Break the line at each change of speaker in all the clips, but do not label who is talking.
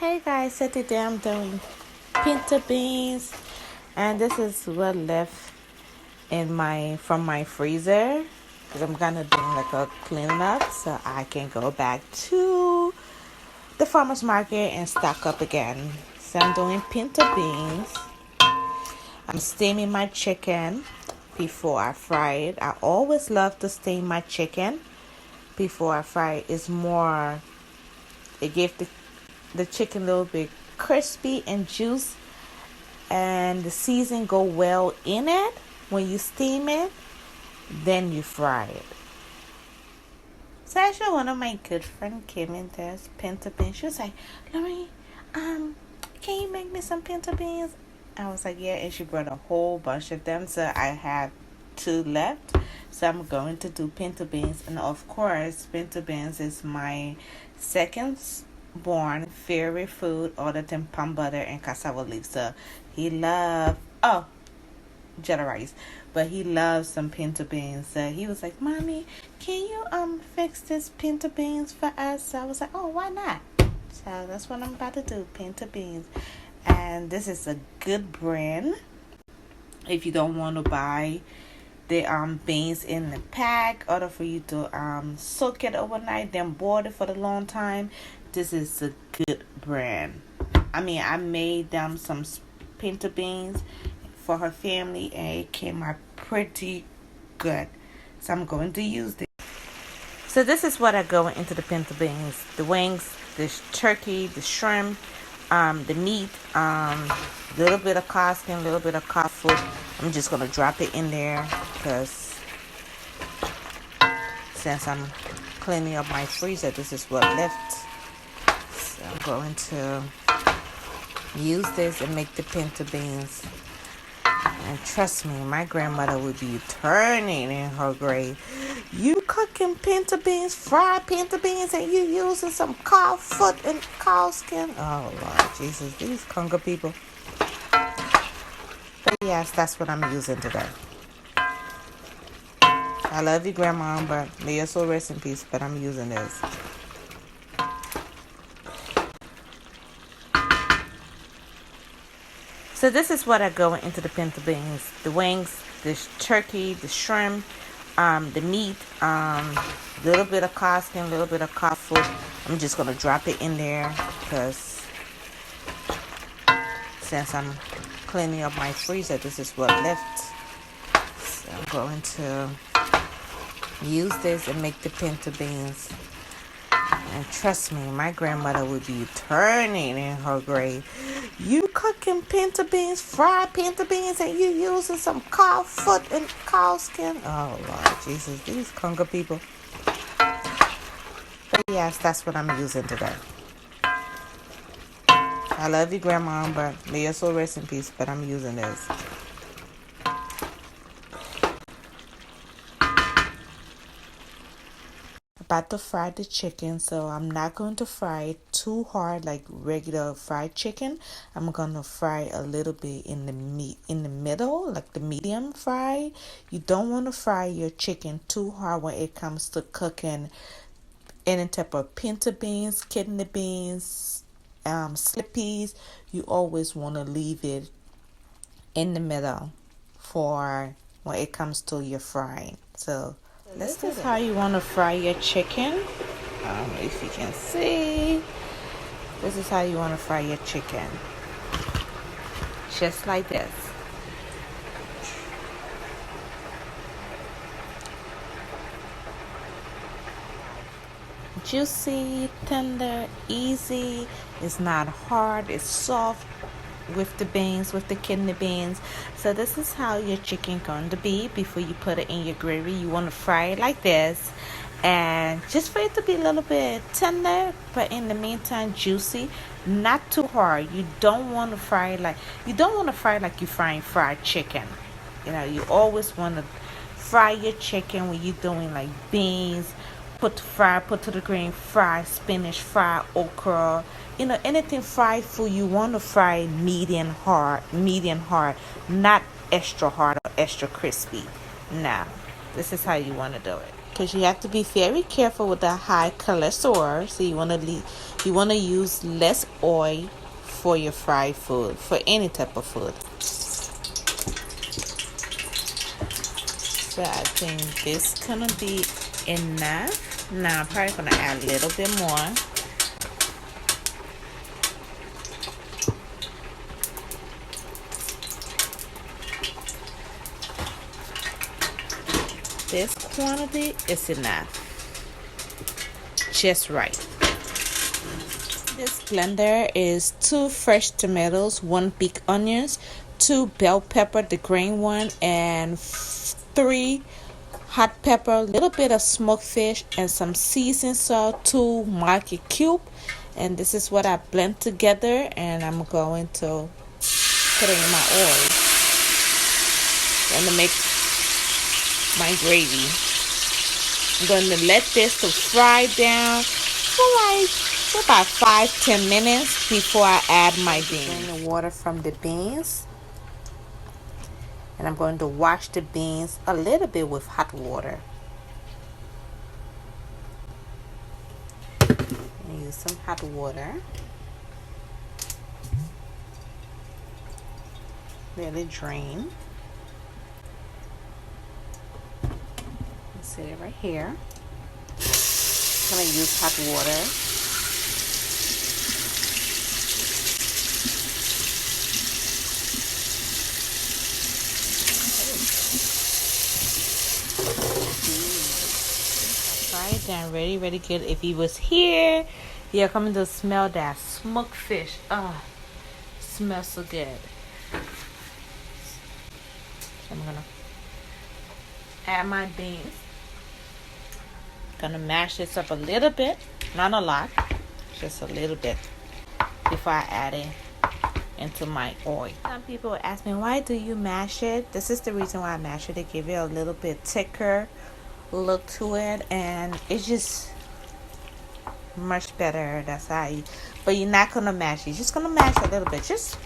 Hey guys, so today I'm doing pinto beans, and this is what left in from my freezer because I'm gonna do like a cleanup so I can go back to the farmer's market and stock up again. So I'm doing pinto beans. I'm steaming my chicken before I fry it. I always love to steam my chicken before I fry it. It gives the chicken a little bit crispy and juice, and the season go well in it. When you steam it, then you fry it. So actually, one of my good friend came in there, pinto beans. She was like, "Lorraine, can you make me some pinto beans?" I was like, "Yeah," and she brought a whole bunch of them. So I have 2 left. So I'm going to do pinto beans, and of course, pinto beans is my second born favorite food other than palm butter and cassava leaves. So he loves jelly rice, but he loves some pinto beans. So he was like, "Mommy, can you fix this pinto beans for us?" So I was like, "Oh, why not?" So that's what I'm about to do, pinto beans. And this is a good brand. If you don't want to buy the beans in the pack, order for you to soak it overnight, then boil it for a long time. This is a good brand. I made them some pinto beans for her family, and it came out pretty good. So I'm going to use this. So this is what I go into the pinto beans: the wings, the turkey, the shrimp, the meat, little bit of cod skin, a little bit of cod foot. I'm just gonna drop it in there because since I'm cleaning up my freezer, this is what left. So I'm going to use this and make the pinto beans. And trust me, my grandmother would be turning in her grave. "You cooking pinto beans, fried pinto beans, and you using some cow foot and cow skin?" Oh Lord Jesus, these Congo people. But yes, that's what I'm using today. I love you, Grandma, but may your soul rest in peace. But I'm using this. So this is what I go into the pinto beans: the wings, the turkey, the shrimp, the meat, little bit of cod skin, a little bit of cod foot. I'm just gonna drop it in there because since I'm cleaning up my freezer, this is what left. So I'm going to use this and make the pinto beans. And trust me, my grandmother would be turning in her grave. "You cooking pinto beans, fried pinto beans, and you using some cow foot and cow skin?" Oh Lord Jesus, these Congo people. But yes, that's what I'm using today. I love you, Grandma, but may your soul rest in peace. But I'm using this. About to fry the chicken, so I'm not going to fry it too hard like regular fried chicken. I'm gonna fry a little bit in the middle, like the medium fry. You don't want to fry your chicken too hard when it comes to cooking any type of pinto beans, kidney beans, slip peas. You always want to leave it in the middle for when it comes to your frying. So this is how you want to fry your chicken. If you can see, this is how you want to fry your chicken. Just like this. Juicy, tender, easy. It's not hard. It's soft with the beans, with the kidney beans. So this is how your chicken going to be before you put it in your gravy. You want to fry it like this, and just for it to be a little bit tender, but in the meantime juicy, not too hard. You don't want to fry it like you're frying fried chicken. You always want to fry your chicken when you're doing like beans. Put to the green, fry spinach, fry okra. Anything fried food, you want to fry medium hard, not extra hard or extra crispy. Now, this is how you want to do it. because you have to be very careful with the high cholesterol. So you want to use less oil for your fried food, for any type of food. So I think this gonna be enough. Now I'm probably gonna add a little bit more. This quantity is enough, just right. This blender is 2 fresh tomatoes, 1 big onions, 2 bell pepper, the green one, and 3 hot pepper, a little bit of smoked fish, and some seasoned salt, 2 market cube. And this is what I blend together, and I'm going to put it in my oil and to make my gravy. I'm going to let this to fry down for about 5-10 minutes before I add my beans. Drain the water from the beans, and I'm going to wash the beans a little bit with hot water. And use some hot water. Let it drain. Set it right here. I'm going to use hot water. Fried down really good. If you was here, you're coming to smell that smoked fish. Oh, smells so good. So I'm going to add my beans. Gonna mash this up a little bit, not a lot, just a little bit before I add it into my oil. Some people ask me, why do you mash it? This is the reason why I mash it, to give it a little bit thicker look to it, and it's just much better. That's how you, but you're not gonna mash it, you're just gonna mash a little bit, just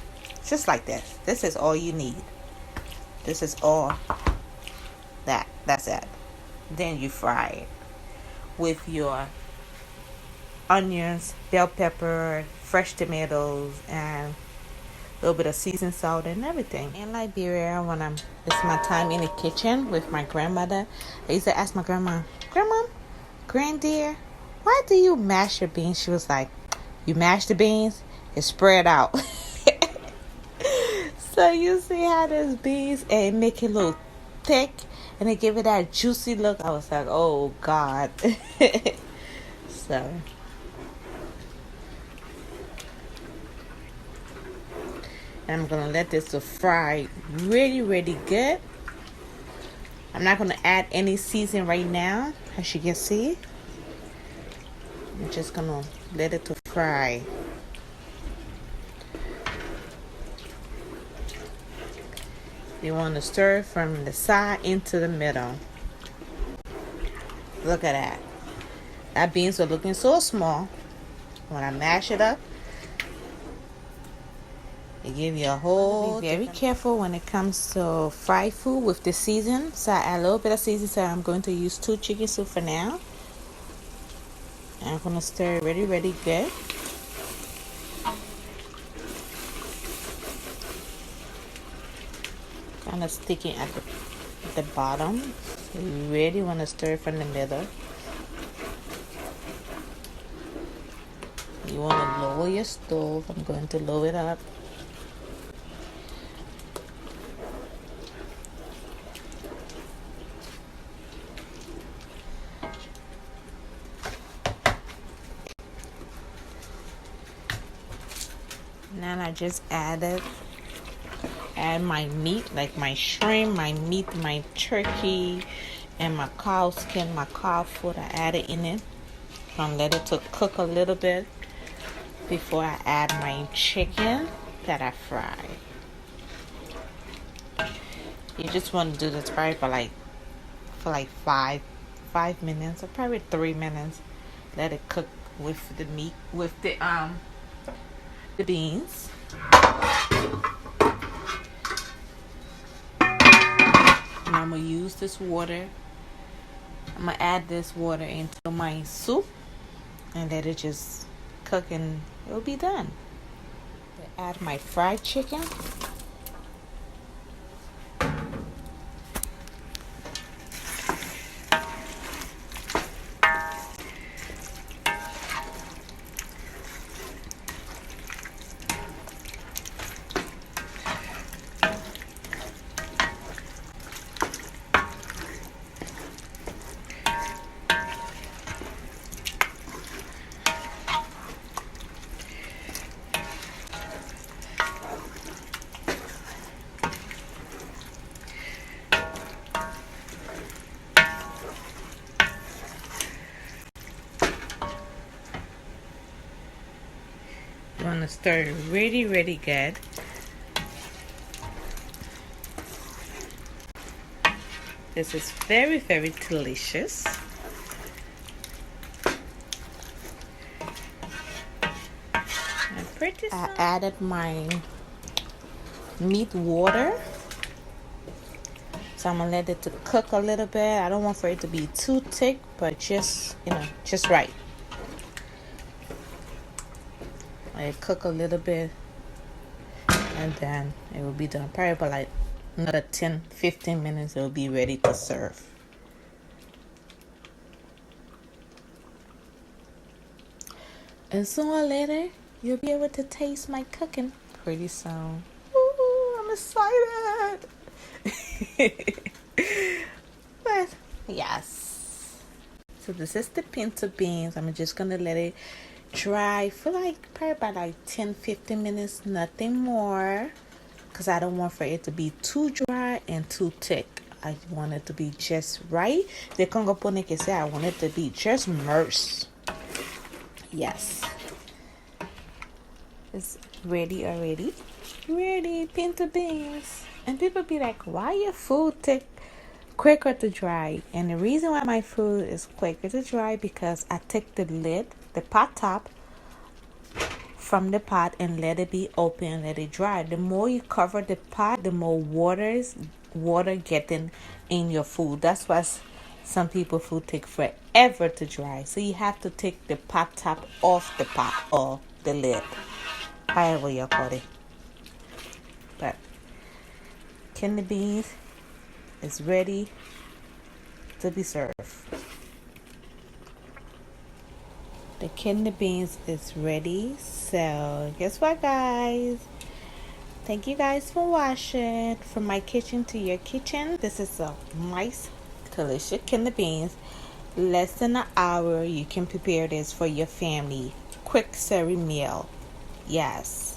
like this. This is all you need. This is all that's it. Then you fry it with your onions, bell pepper, fresh tomatoes, and a little bit of seasoned salt and everything. In Liberia, when it's my time in the kitchen with my grandmother, I used to ask my grandma, Granddad, why do you mash your beans? She was like, you mash the beans, it's spread out. So you see how this beans and make it look thick, and they give it that juicy look. I was like, oh God. So and I'm gonna let this to fry really good. I'm not gonna add any seasoning right now, as you can see. I'm just gonna let it to fry. You want to stir from the side into the middle. Look at that. That beans are looking so small. When I mash it up, it gives you a whole. Be very careful when it comes to fried food with the season. So I add a little bit of season. So I'm going to use 2 chicken soup for now. And I'm going to stir it really good. Kind of sticking at the bottom. So you really want to stir from the middle. You want to lower your stove. I'm going to lower it up. Now I just add my meat, like my shrimp, my meat, my turkey, and my cow skin, my cow foot. I add it in it. I'm let it to cook a little bit before I add my chicken that I fried. You just want to do this probably for like 5 minutes, or probably 3 minutes. Let it cook with the meat, with the beans. And I'm gonna use this water I'm gonna add this water into my soup and let it just cook and it'll be done. Add my fried chicken. You want to stir it really good. This is very delicious. I added my meat water. So I'm gonna let it to cook a little bit. I don't want for it to be too thick, but just, just right. Let it cook a little bit and then it will be done. Probably about like another 10-15 minutes it will be ready to serve. And sooner or later you'll be able to taste my cooking pretty soon. Ooh, I'm excited. But yes, so this is the pinto beans. I'm just gonna let it dry for like probably about like 10-15 minutes, nothing more, because I don't want for it to be too dry and too thick. I want it to be just right. De Congo pone que sea, I want it to be just immersed. Yes, it's ready already. Ready, pinto beans. And people be like, why your food take quicker to dry? And the reason why my food is quicker to dry, because I take the lid, the pot top, from the pot and let it be open and let it dry. The more you cover the pot, the more water getting in your food. That's why some people food take forever to dry. So you have to take the pot top off the pot or the lid, however you call it. But kidney beans is ready to be served. The kidney beans is ready. So guess what, guys? Thank you guys for watching. From my kitchen to your kitchen. This is a nice, delicious kidney beans. Less than an hour. You can prepare this for your family. Quick serving meal. Yes.